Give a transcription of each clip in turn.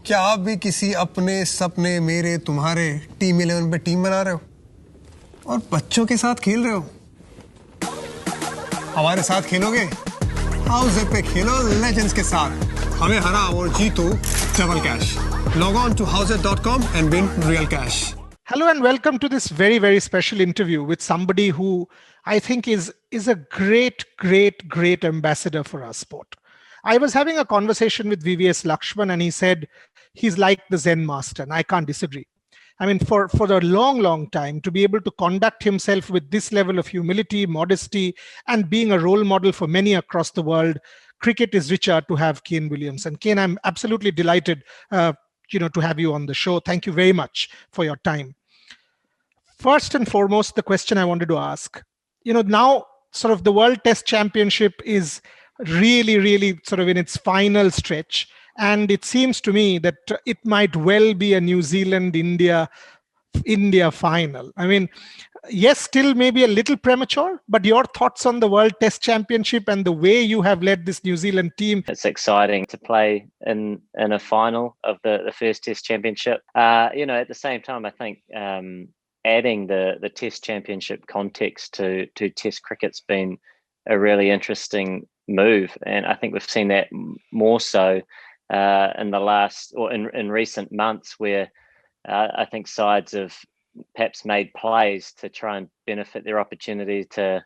क्या आप भी किसी अपने सपने मेरे तुम्हारे टीम 11 पे टीम बना रहे हो और बच्चों के साथ खेल रहे हो? हमारे साथ खेलोगे? हाउस पे खेलो लेजेंड्स के साथ, हमें हराओ और जीतो double cash. Log on to houseit.com and win real cash. Hello and welcome to this very, very special interview with somebody who I think is a great ambassador for our sport. I was having a conversation with VVS Lakshman and he said he's like the Zen master, and I can't disagree. I mean, for a long time, to be able to conduct himself with this level of humility, modesty, and being a role model for many across the world, cricket is richer to have Kane Williamson. Kane, I'm absolutely delighted to have you on the show. Thank you very much for your time. First and foremost, the question I wanted to ask, now sort of the World Test Championship is really sort of in its final stretch. And it seems to me that it might well be a New Zealand-India final. I mean, yes, still maybe a little premature, but your thoughts on the World Test Championship and the way you have led this New Zealand team? It's exciting to play in a final of the first Test Championship. At the same time, I think adding the Test Championship context to Test cricket's been a really interesting move, and I think we've seen that more so in the last or in recent months, where I think sides have perhaps made plays to try and benefit their opportunity to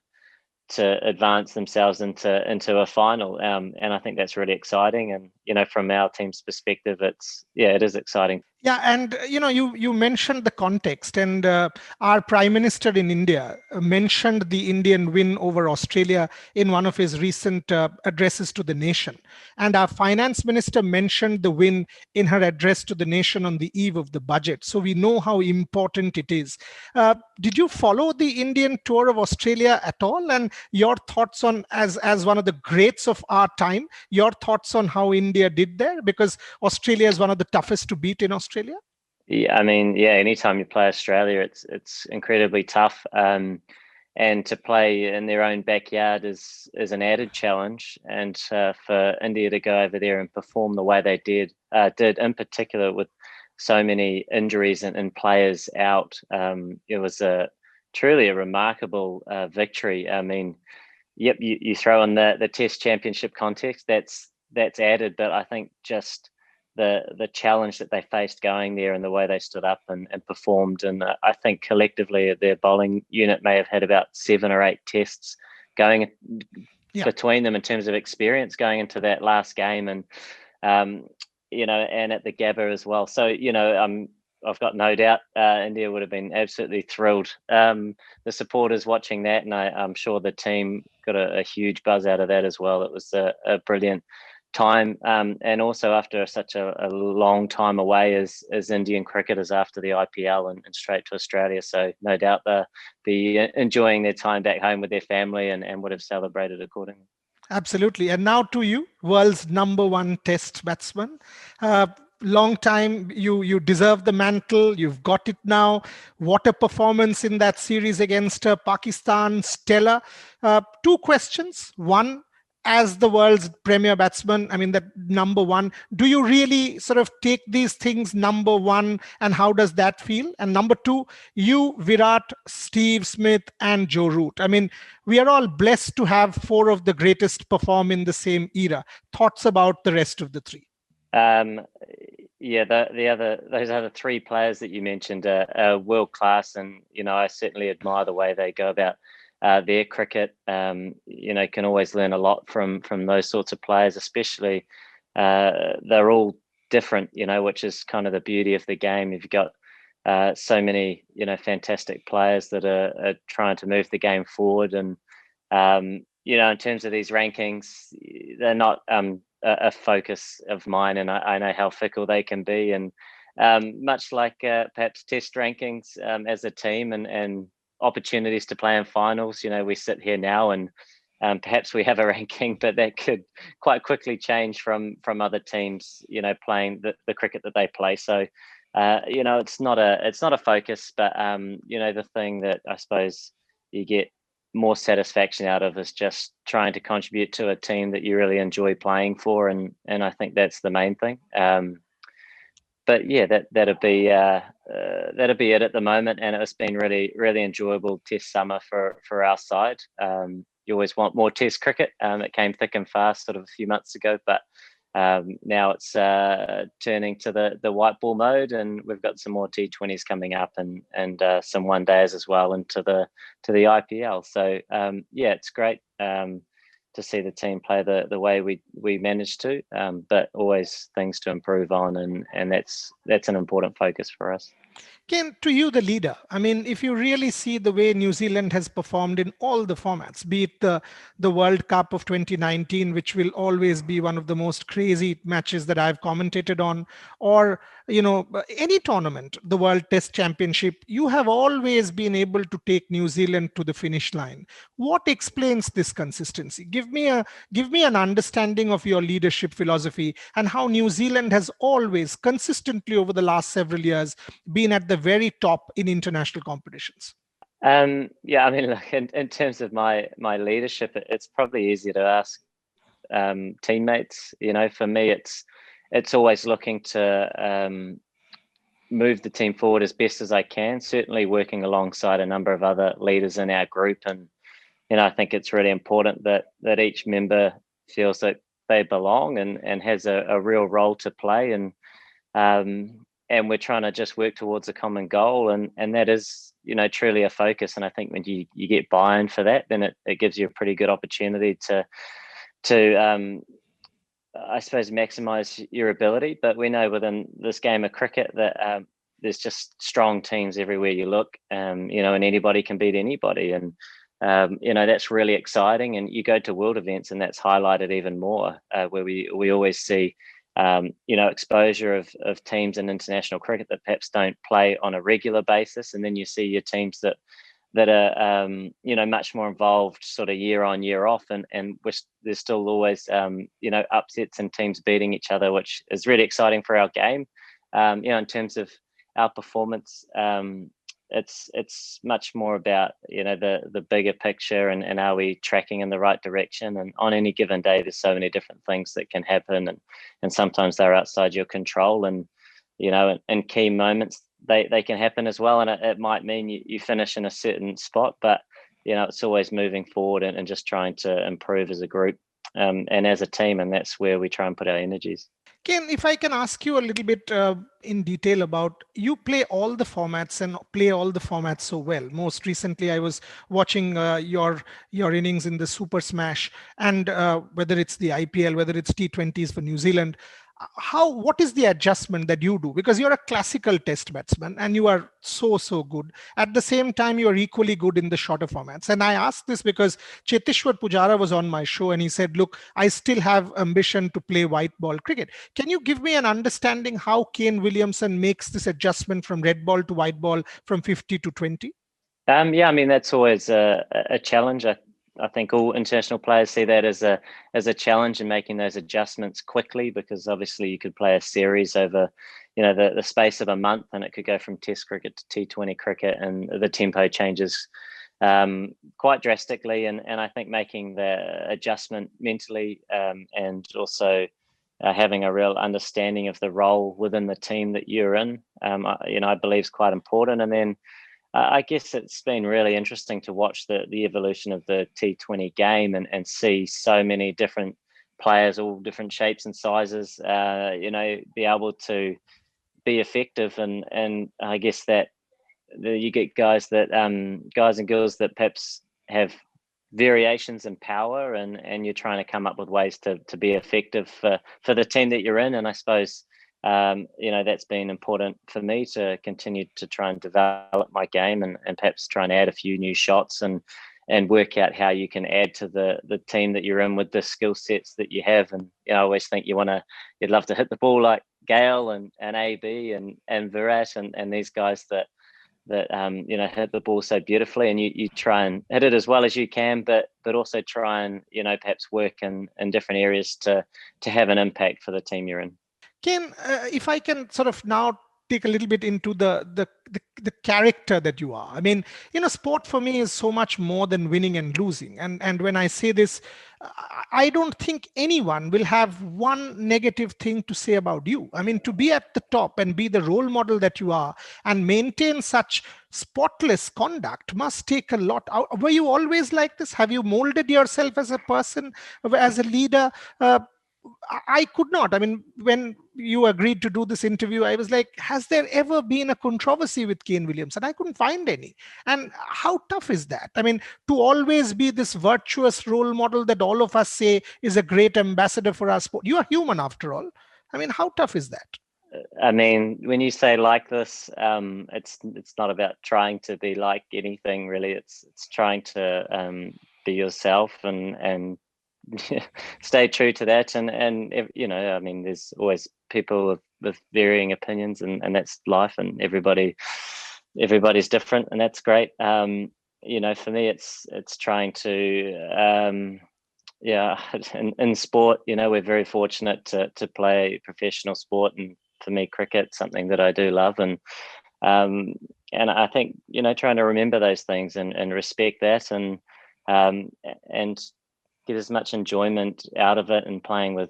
advance themselves into a final, and I think that's really exciting. And from our team's perspective, it is exciting. Yeah, and you mentioned the context, and our Prime Minister in India mentioned the Indian win over Australia in one of his recent addresses to the nation, and our Finance Minister mentioned the win in her address to the nation on the eve of the budget. So we know how important it is. Did you follow the Indian tour of Australia at all? And your thoughts on, as one of the greats of our time, your thoughts on how India did there? Because Australia is one of the toughest to beat in Australia. Yeah, I mean, anytime you play Australia, it's incredibly tough, and to play in their own backyard is an added challenge. And for India to go over there and perform the way they did in particular with so many injuries and players out, it was truly a remarkable victory. I mean, yep, you throw in the Test Championship context, that's added, but I think just the challenge that they faced going there and the way they stood up and performed. And I think collectively their bowling unit may have had about 7 or 8 tests going between them in terms of experience going into that last game, and and at the Gabba as well. So I've got no doubt India would have been absolutely thrilled. The supporters watching that, and I'm sure the team got a huge buzz out of that as well. It was a brilliant time, and also after such a long time away as Indian cricketers after the IPL and straight to Australia. So no doubt they'll be enjoying their time back home with their family and would have celebrated accordingly. Absolutely. And now to you, world's #1 Test batsman. Long time, you deserve the mantle. You've got it now. What a performance in that series against Pakistan, stellar. 2 questions. One, as the world's premier batsman, I mean, that #1, do you really sort of take these things #1, and how does that feel? And number 2, you, Virat, Steve Smith, and Joe Root. I mean, we are all blessed to have 4 of the greatest perform in the same era. Thoughts about the rest of the 3? Those other 3 players that you mentioned are world class, and I certainly admire the way they go about their cricket. Can always learn a lot from those sorts of players, especially they're all different, which is kind of the beauty of the game. You've got so many fantastic players that are trying to move the game forward, and in terms of these rankings, they're not a focus of mine, and I know how fickle they can be, and much like perhaps Test rankings as a team and opportunities to play in finals. We sit here now and perhaps we have a ranking, but that could quite quickly change from other teams, playing the cricket that they play. So, it's not a focus, but the thing that I suppose you get more satisfaction out of is just trying to contribute to a team that you really enjoy playing for, and I think that's the main thing. but yeah, that'll be it at the moment, and it's been really enjoyable Test summer for our side. You always want more Test cricket. It came thick and fast sort of a few months ago, but now it's turning to the white ball mode, and we've got some more T20s coming up, and some one days as well into the IPL. So yeah, it's great to see the team play the way we managed to, but always things to improve on, and that's an important focus for us. Ken, to you, the leader, I mean, if you really see the way New Zealand has performed in all the formats, be it the World Cup of 2019, which will always be one of the most crazy matches that I've commentated on, or any tournament, the World Test Championship, you have always been able to take New Zealand to the finish line. What explains this consistency? Give me an understanding of your leadership philosophy and how New Zealand has always consistently over the last several years been at the very top in international competitions. Yeah, I mean, look, in terms of my leadership, it's probably easier to ask teammates. For me, it's always looking to move the team forward as best as I can, certainly working alongside a number of other leaders in our group. And I think it's really important that each member feels that they belong and has a real role to play, and we're trying to just work towards a common goal, and that is truly a focus. And I think when you get buy-in for that, then it gives you a pretty good opportunity to I suppose maximize your ability. But we know within this game of cricket that there's just strong teams everywhere you look, and anybody can beat anybody, and that's really exciting. And you go to world events, and that's highlighted even more, where we always see exposure of teams in international cricket that perhaps don't play on a regular basis, and then you see your teams that are much more involved sort of year on year off, and there's still always upsets and teams beating each other, which is really exciting for our game. In terms of our performance, it's much more about the bigger picture, and are we tracking in the right direction. And on any given day, there's so many different things that can happen, and sometimes they're outside your control, and in key moments they can happen as well, and it might mean you finish in a certain spot, but it's always moving forward and just trying to improve as a group, and as a team, and that's where we try and put our energies. Ken, if I can ask you a little bit in detail about, you play all the formats and play all the formats so well. Most recently, I was watching your innings in the Super Smash, and whether it's the IPL, whether it's T20s for New Zealand, what is the adjustment that you do? Because you're a classical test batsman and you are so good. At the same time, you're equally good in the shorter formats. And I ask this because Cheteshwar Pujara was on my show and he said, look, I still have ambition to play white ball cricket. Can you give me an understanding how Kane Williamson makes this adjustment from red ball to white ball from 50 to 20? Yeah, I mean, that's always a challenge. I think all international players see that as a challenge in making those adjustments quickly, because obviously you could play a series over, the space of a month, and it could go from Test cricket to T20 cricket, and the tempo changes quite drastically. And I think making the adjustment mentally, and also having a real understanding of the role within the team that you're in, I believe is quite important. And then I guess it's been really interesting to watch the evolution of the T20 game and see so many different players, all different shapes and sizes, be able to be effective. And I guess that you get guys and girls that perhaps have variations in power, and you're trying to come up with ways to be effective for the team that you're in. And I suppose that's been important for me to continue to try and develop my game, and perhaps try and add a few new shots and work out how you can add to the team that you're in with the skill sets that you have. And I always think you'd love to hit the ball like Gale and AB and Virat and these guys that hit the ball so beautifully, and you try and hit it as well as you can, but also try and perhaps work in different areas to have an impact for the team you're in. Ken, if I can sort of now take a little bit into the character that you are. I mean, sport for me is so much more than winning and losing. And when I say this, I don't think anyone will have one negative thing to say about you. I mean, to be at the top and be the role model that you are and maintain such spotless conduct must take a lot. Were you always like this? Have you molded yourself as a person, as a leader? I could not. I mean, when you agreed to do this interview, I was like, has there ever been a controversy with Kane Williamson? I couldn't find any. And how tough is that? I mean, to always be this virtuous role model that all of us say is a great ambassador for our sport. You are human after all. I mean, how tough is that? I mean, when you say like this, it's not about trying to be like anything really. It's trying to be yourself and stay true to that. And I mean, there's always people with varying opinions, and that's life. And everybody's different, and that's great. For me, it's trying to. In sport, we're very fortunate to play professional sport, and for me, cricket, something that I do love, and I think trying to remember those things and respect that, and get as much enjoyment out of it, and playing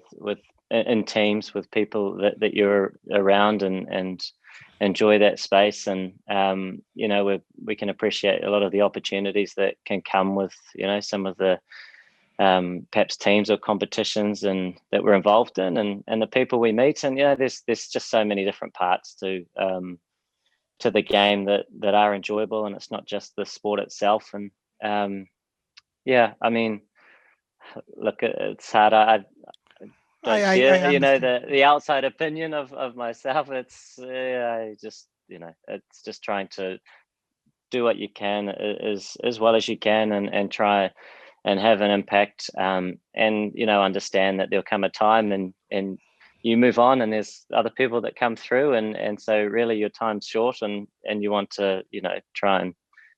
in teams with people that you're around, and enjoy that space, and we can appreciate a lot of the opportunities that can come with some of the perhaps teams or competitions and that we're involved in, and the people we meet, and there's just so many different parts to the game that are enjoyable, and it's not just the sport itself. And I mean, look, it's hard. I don't share the outside opinion of myself. It's I just it's just trying to do what you can as well as you can, and try and have an impact, and understand that there'll come a time and you move on, and there's other people that come through, and so really your time's short, and you want to try and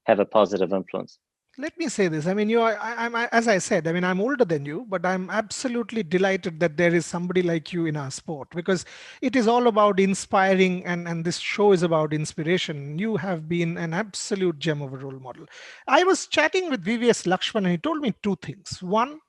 have a positive influence. Let me say this. I mean, as I said, I mean, I'm older than you, but I'm absolutely delighted that there is somebody like you in our sport, because it is all about inspiring, and this show is about inspiration. You have been an absolute gem of a role model. I was chatting with VVS Lakshman, and he told me two things. One,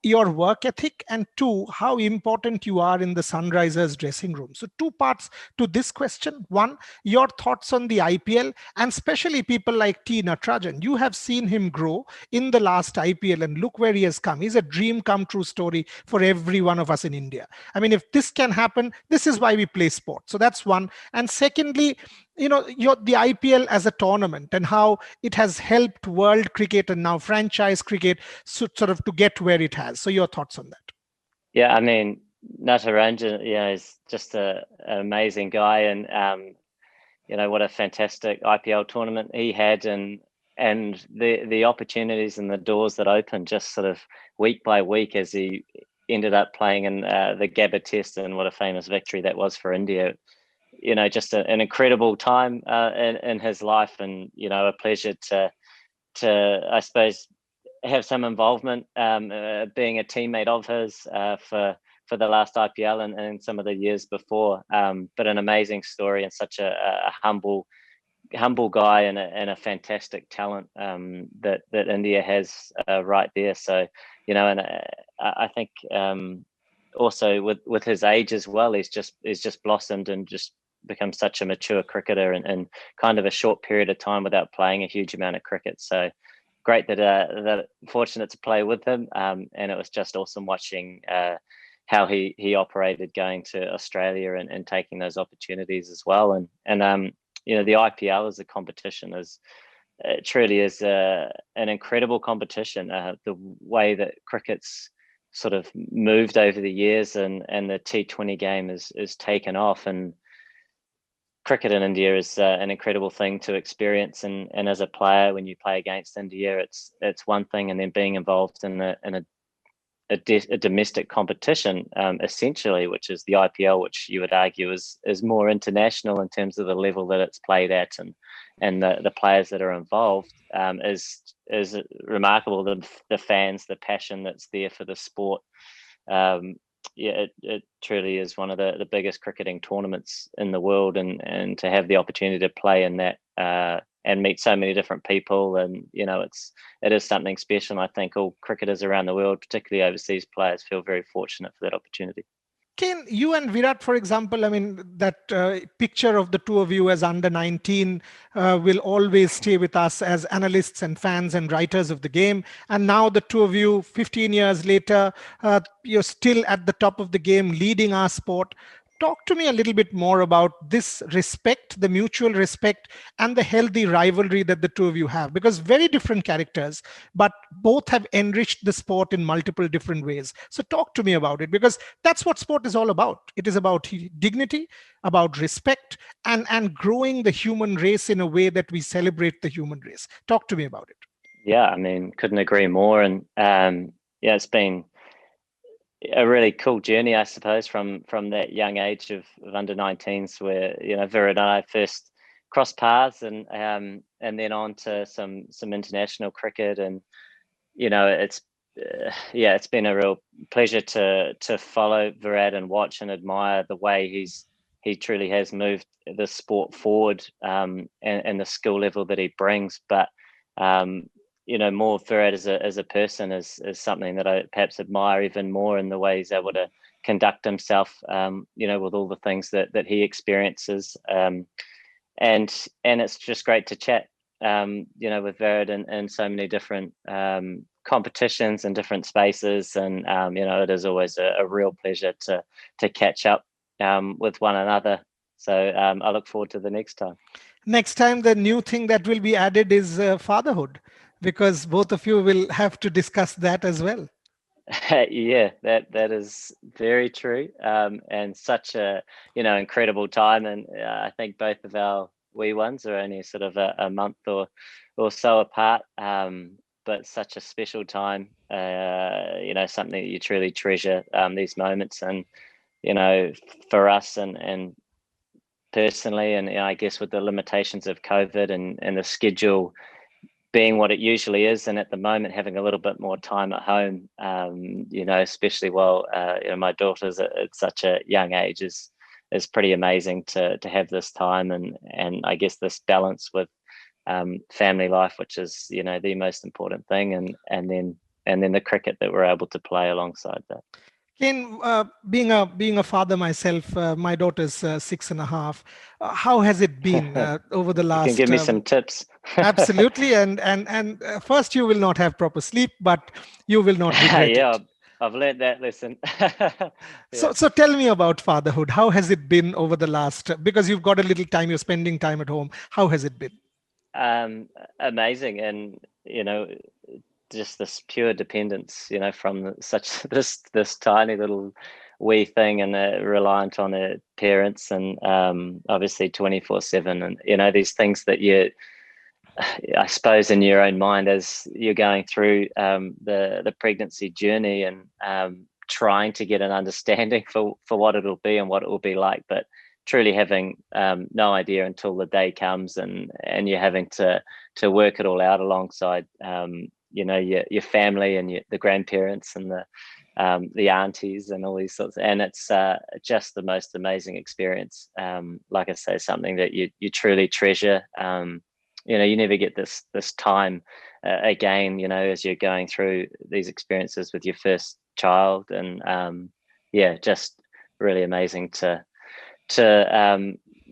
your work ethic, and two, how important you are in the Sunrisers dressing room. So two parts to this question. One, your thoughts on the IPL, and especially people like T. Natarajan. You have seen him grow in the last IPL, and look where he has come. He's a dream come true story for every one of us in India. I mean, if this can happen, this is why we play sport. So that's one. And secondly, the IPL as a tournament, and how it has helped world cricket and now franchise cricket sort of to get where it has. So your thoughts on that? Yeah, I mean, Natarajan, is just an amazing guy, and what a fantastic IPL tournament he had, and the opportunities and the doors that opened just sort of week by week as he ended up playing in the Gabba Test, and what a famous victory that was for India. Just an incredible time in his life, and a pleasure to I suppose have some involvement, being a teammate of his for the last IPL and some of the years before. But an amazing story, and such a humble guy, and a fantastic talent that India has right there. So and I think also with his age as well, he's just blossomed and just become such a mature cricketer in kind of a short period of time without playing a huge amount of cricket. So great that fortunate to play with him, and it was just awesome watching how he operated going to Australia and taking those opportunities as well. And the IPL as a competition truly is an incredible competition. The way that cricket's sort of moved over the years, and the T20 game is taken off, and cricket in India is an incredible thing to experience, and as a player, when you play against India, it's one thing, and then being involved in a domestic competition, essentially, which is the IPL, which you would argue is more international in terms of the level that it's played at, and the players that are involved, is remarkable. The fans, the passion that's there for the sport, it truly is one of the biggest cricketing tournaments in the world, and to have the opportunity to play in that and meet so many different people, and it is something special. And I think all cricketers around the world, particularly overseas players, feel very fortunate for that opportunity. Kane, you and Virat, for example, I mean, that picture of the two of you as under 19 will always stay with us as analysts and fans and writers of the game. And now the two of you, 15 years later, you're still at the top of the game, leading our sport. Talk to me a little bit more about this respect, the mutual respect, and the healthy rivalry that the two of you have, because very different characters, but both have enriched the sport in multiple different ways. So talk to me about it, because that's what sport is all about. It is about dignity, about respect, and growing the human race in a way that we celebrate the human race. Talk to me about it. Yeah, I mean, couldn't agree more. And it's been a really cool journey, I suppose, from that young age of under 19s, where Virat and I first crossed paths, and then on to some international cricket. And it's been a real pleasure to follow Virat and watch and admire the way he truly has moved the sport forward, and the skill level that he brings. But more Virat as a person is something that I perhaps admire even more, in the way he's able to conduct himself, with all the things that he experiences. And it's just great to chat, with Virat in so many different competitions and different spaces. And, it is always a real pleasure to catch up with one another. So I look forward to the next time. Next time, the new thing that will be added is fatherhood, because both of you will have to discuss that as well. Yeah, that is very true, and such a incredible time. And I think both of our wee ones are only sort of a month or so apart, but such a special time. Something that you truly treasure, these moments. And for us and personally, and I guess with the limitations of COVID and the schedule being what it usually is, and at the moment having a little bit more time at home, especially while my daughter's at such a young age, is pretty amazing to have this time, and I guess this balance with family life, which is the most important thing, and then the cricket that we're able to play alongside that. Kane, being a father myself, my daughter's 6.5. How has it been over the last? You can give me some tips. Absolutely, and first, you will not have proper sleep, but you will not regret yeah, it. I've learned that lesson. Yeah. So tell me about fatherhood. How has it been over the last? Because you've got a little time, you're spending time at home. How has it been? Amazing, and just this pure dependence, from such this tiny little wee thing, and reliant on her parents, and obviously 24/7, and these things that I suppose in your own mind as you're going through the pregnancy journey, and trying to get an understanding for what it'll be and what it will be like, but truly having no idea until the day comes, and you're having to work it all out alongside your family and the grandparents and the aunties and all these sorts. And it's just the most amazing experience. Like I say, something that you truly treasure. You never get this time again, as you're going through these experiences with your first child. And just really amazing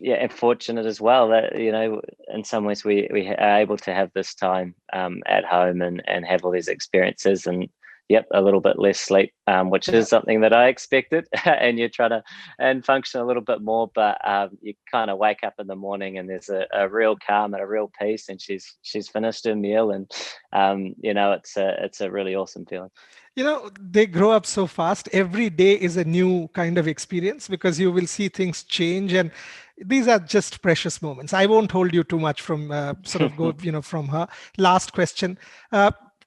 and fortunate as well that in some ways we are able to have this time at home and have all these experiences, and a little bit less sleep, which is something that I expected. And you're trying to function a little bit more, but you kind of wake up in the morning and there's a real calm and a real peace, and she's finished her meal, and it's a really awesome feeling. They grow up so fast. Every day is a new kind of experience, because you will see things change, and these are just precious moments. I won't hold you too much from from her. Last question.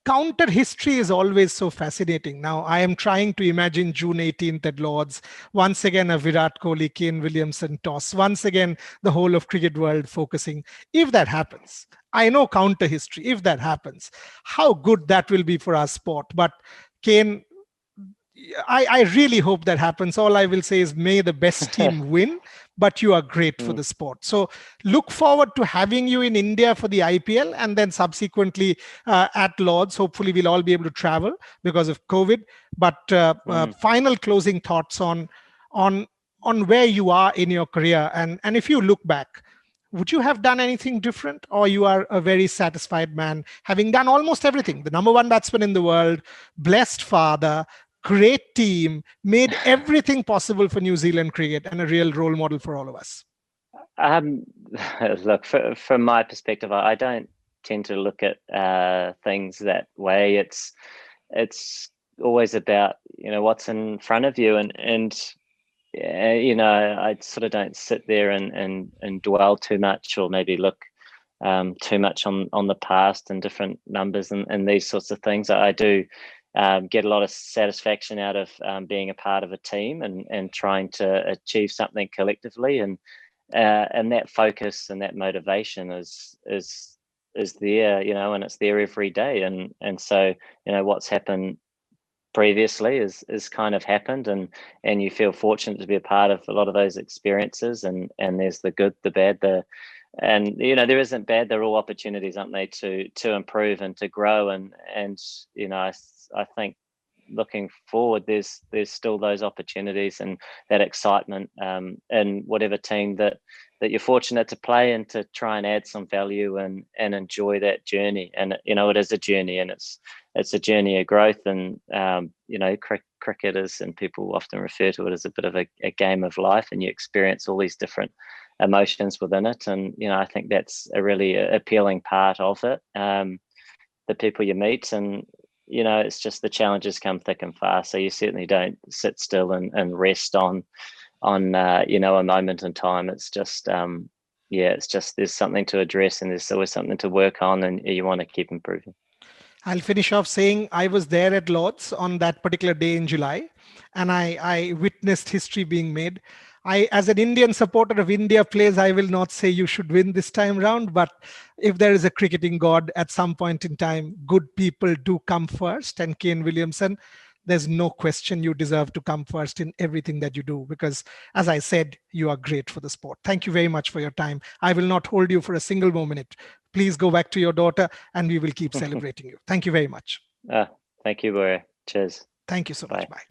Counter history is always so fascinating. Now, I am trying to imagine June 18th at Lord's. Once again, a Virat Kohli, Kane Williamson toss. Once again, the whole of cricket world focusing. If that happens, I know counter history. If that happens, how good that will be for our sport. But Kane, I really hope that happens. All I will say is may the best team win, but you are great for the sport. So look forward to having you in India for the IPL and then subsequently at Lords. Hopefully we'll all be able to travel because of COVID. But final closing thoughts on where you are in your career. And if you look back, would you have done anything different, or you are a very satisfied man having done almost everything? The number one batsman in the world, blessed father, great team, made everything possible for New Zealand cricket, and a real role model for all of us. Look, from my perspective, I don't tend to look at things that way. It's always about what's in front of you, and I sort of don't sit there and dwell too much, or maybe look too much on the past and different numbers and these sorts of things. I do get a lot of satisfaction out of being a part of a team and trying to achieve something collectively, and that focus and that motivation is there, and it's there every day, and so what's happened previously is kind of happened, and you feel fortunate to be a part of a lot of those experiences, and there's the good, the bad, and there isn't bad. They're all opportunities, aren't they, to improve and to grow, and I think looking forward, there's still those opportunities and that excitement in whatever team that you're fortunate to play, and to try and add some value and enjoy that journey. And it is a journey, and it's a journey of growth, and cricket is, and people often refer to it as a bit of a game of life, and you experience all these different emotions within it, and I think that's a really appealing part of it. The people you meet, and it's just the challenges come thick and fast, so you certainly don't sit still and rest on a moment in time. It's just it's just there's something to address, and there's always something to work on, and you want to keep improving. I'll finish off saying I was there at Lords on that particular day in July, and I witnessed history being made. As an Indian supporter of India players, I will not say you should win this time round, but if there is a cricketing god, at some point in time, good people do come first. And Kane Williamson, there's no question you deserve to come first in everything that you do, because as I said, you are great for the sport. Thank you very much for your time. I will not hold you for a single more minute. Please go back to your daughter, and we will keep celebrating you. Thank you very much. Thank you, Boria. Cheers. Thank you so much. Bye.